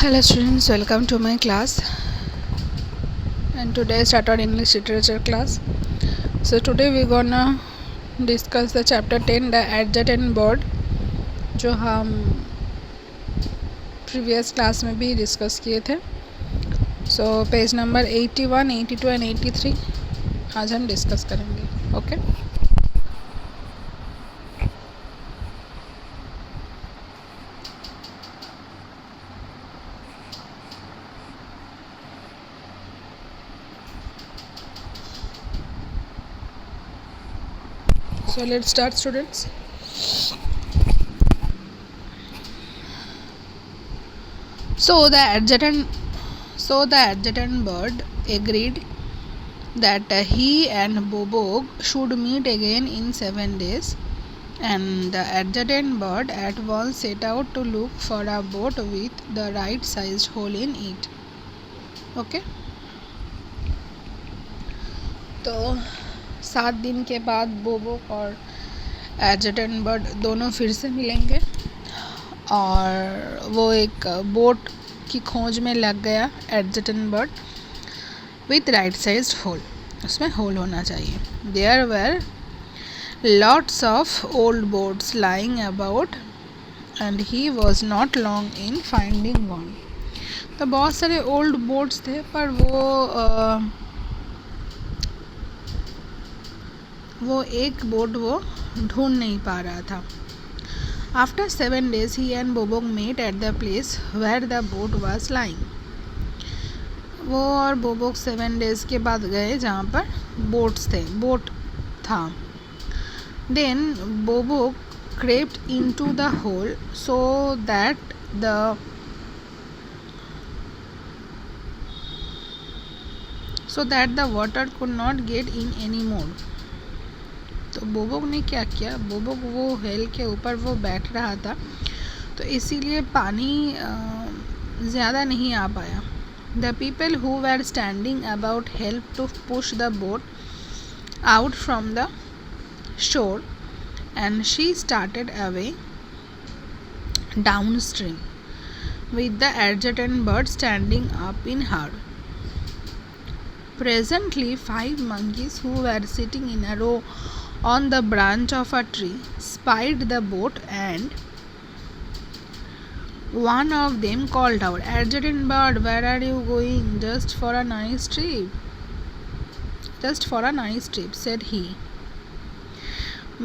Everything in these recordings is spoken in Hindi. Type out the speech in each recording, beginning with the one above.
Hello students, welcome to my class, and today I start our English literature class. So today we're gonna discuss the chapter 10, the adjutant board, जो हम previous class में भी discuss किए थे. So page number 81, 82 and 83 आज हम discuss करेंगे. Okay. So let's start, students. So the adjutant bird agreed that he and Bobog should meet again in 7 days, and the adjutant bird at once set out to look for a boat with the right sized hole in it. Okay. तो 7 दिन के बाद बोबोक और एडजटेंट बर्ड दोनों फिर से मिलेंगे और वो एक बोट की खोज में लग गया. Adjutant bird with right sized hole, उसमें होल होना चाहिए. There were lots of old boats lying about and he was not long in finding one. तो बहुत सारे ओल्ड बोट्स थे पर वो एक बोट वो ढूंढ नहीं पा रहा था. आफ्टर 7 days ही and Bobok met at the place where the boat was lying. वो और बोबोक 7 days के बाद गए जहाँ पर बोट था. Then Bobok crept into the hole so that the water could not get in any more. तो बोबोक ने क्या किया, बोबोक वो हेल के ऊपर वो बैठ रहा था तो इसीलिए पानी ज़्यादा नहीं आ पाया. The people who were standing about help to push the boat out from the shore and she started away downstream with the adjutant bird standing up in her. Presently 5 monkeys who were sitting in a row on the branch of a tree spied the boat, and one of them called out, "Adjutant bird, where are you going?" Just for a nice trip, said he.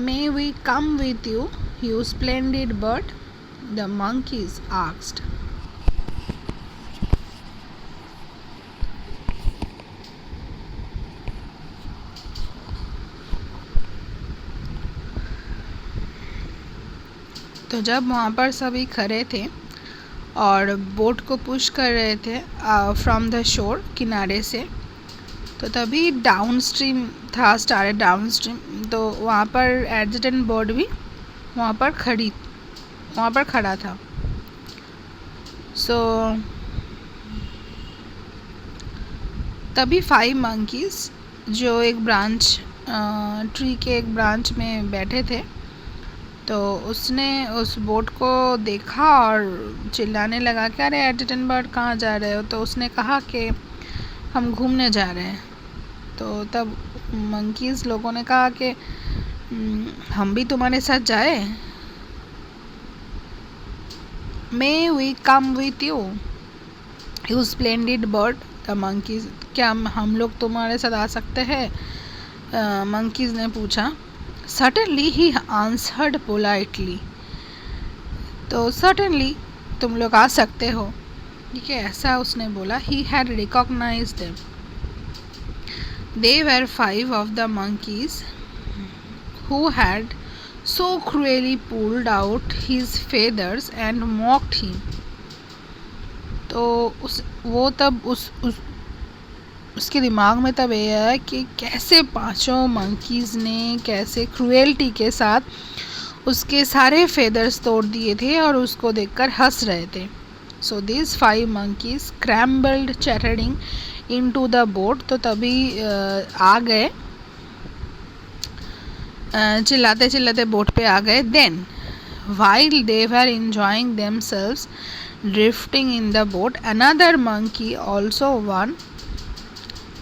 "May we come with you, you splendid bird?" the monkeys asked. तो जब वहाँ पर सभी खड़े थे और बोट को पुश कर रहे थे फ्रॉम द शोर, किनारे से, तो तभी डाउन स्ट्रीम था, स्टार्टेड डाउन स्ट्रीम. तो वहाँ पर एडजटेंट बर्ड भी वहाँ पर खड़ा था. सो तभी 5 मंकीज जो एक ट्री के एक ब्रांच में बैठे थे, तो उसने उस बोट को देखा और चिल्लाने लगा कि अरे एडजटेंट बर्ड कहाँ जा रहे हो. तो उसने कहा कि हम घूमने जा रहे हैं. तो तब मंकीज़ लोगों ने कहा कि हम भी तुम्हारे साथ जाए. May we come with you splendid bird, the monkeys, क्या हम लोग तुम्हारे साथ आ सकते हैं? मंकीज़ ने पूछा. Certainly he answered politely. तो certainly तुम लोग आ सकते हो, ठीक है, ऐसा उसने बोला. He had recognized them. They were 5 of the monkeys who had so cruelly pulled out his feathers and mocked him. तो उसके दिमाग में तब ये आया कि कैसे 5 मंकीज़ ने कैसे क्रूएल्टी के साथ उसके सारे फेदर्स तोड़ दिए थे और उसको देखकर हंस रहे थे. So this 5 monkeys scrambled chattering into the boat. तो तभी आ गए, चिल्लाते चिल्लाते बोट पे आ गए. Then while they were enjoying themselves, drifting in the boat. Another monkey, also one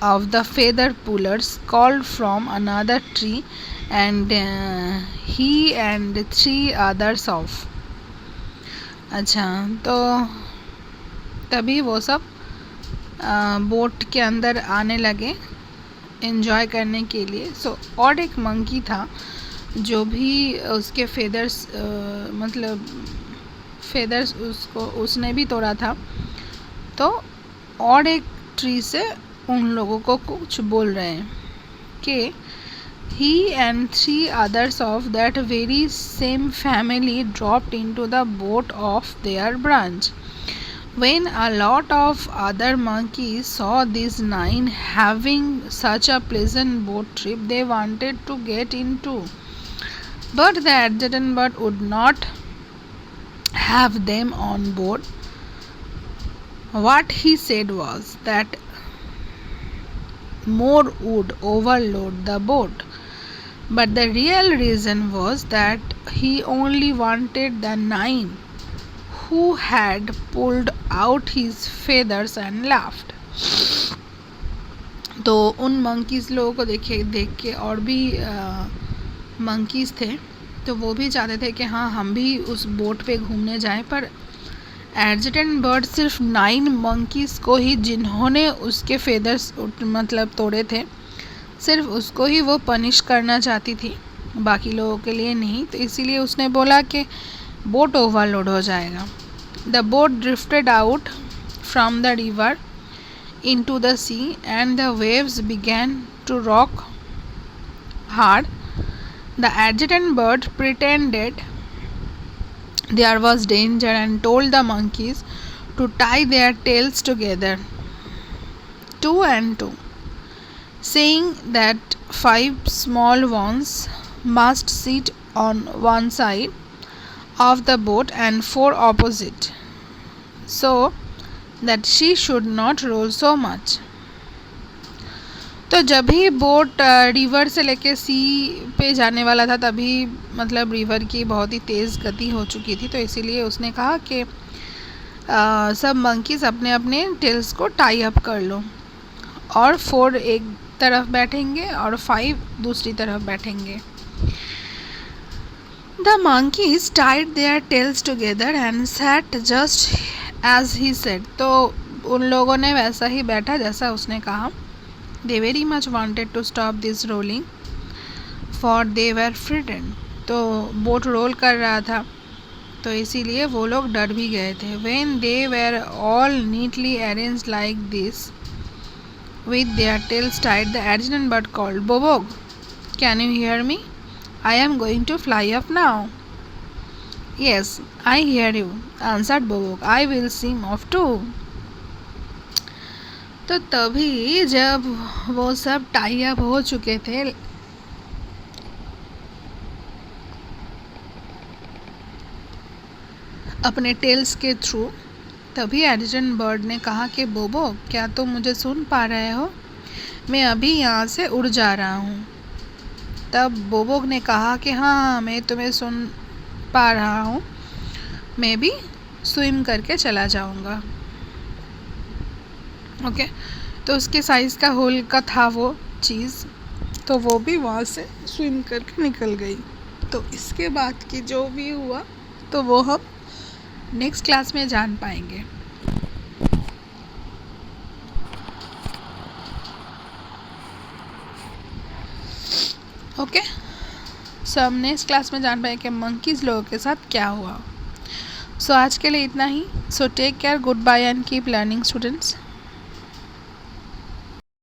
of the feather pullers, called from another tree, and he and 3 others off. अच्छा, तो तभी वो सब बोट के अंदर आने लगे एंजॉय करने के लिए. और एक मंकी था जो भी उसके फेदर्स मतलब फेदर्स उसने भी तोड़ा था. तो और एक ट्री से उन लोगों को कुछ बोल रहे हैं कि he and 3 others of that very same family dropped into the boat of their branch. When a lot of other monkeys saw these 9 having such a pleasant boat trip, they wanted to get into. But the adjutant bird would not have them on board. What he said was that more would overload the boat. But the real reason was that he only wanted the 9 who had pulled out his feathers and laughed. तो उन मंकीज़ लोगों को देख के और भी मंकीज़ थे, तो वो भी चाहते थे कि हाँ हम भी उस बोट पे घूमने जाएं. पर एडजटेंट बर्ड सिर्फ 9 मंकीज़ को ही, जिन्होंने उसके फेदर्स मतलब तोड़े थे, सिर्फ उसको ही वो पनिश करना चाहती थी, बाकी लोगों के लिए नहीं. तो इसीलिए उसने बोला कि बोट ओवरलोड हो जाएगा. The boat drifted out from the river into the sea and the waves began to rock hard. The adjutant bird pretended there was danger and told the monkeys to tie their tails together 2 and 2, saying that 5 small ones must sit on one side of the boat and 4 opposite, so that she should not roll so much. तो जब भी बोट रिवर से लेके सी पे जाने वाला था, तभी मतलब रिवर की बहुत ही तेज़ गति हो चुकी थी. तो इसीलिए उसने कहा कि सब मंकीज़ अपने अपने टेल्स को टाई अप कर लो, और 4 एक तरफ बैठेंगे और 5 दूसरी तरफ बैठेंगे. The monkeys tied their tails together and sat just as he said. तो उन लोगों ने वैसा ही बैठा जैसा उसने कहा. They very much wanted to stop this rolling, for they were frightened. तो बोट रोल कर रहा था, तो इसीलिए वो लोग डर भी गए थे. When they were all neatly arranged like this, with their tails tied, the adjutant bird called, "Bobog, can you hear me? I am going to fly up now." "Yes, I hear you," answered Bobog. "I will swim off too." तो तभी जब वो सब टाई अप हो चुके थे, अपने टेल्स के थ्रू, तभी एडजटेंट बर्ड ने कहा कि बोबो, क्या तुम मुझे सुन पा रहे हो? मैं अभी यहाँ से उड़ जा रहा हूँ. तब बोबोग ने कहा कि हाँ मैं तुम्हें सुन पा रहा हूँ, मैं भी स्विम करके चला जाऊँगा. ओके, तो उसके साइज़ का होल का था वो चीज़, तो वो भी वहाँ से स्विम करके निकल गई. तो इसके बाद की जो भी हुआ तो वो हम नेक्स्ट क्लास में जान पाएंगे. ओके, सो हम नेक्स्ट क्लास में जान पाएंगे कि मंकीज़ लोगों के साथ क्या हुआ. सो आज के लिए इतना ही. So take care, good bye and keep learning students.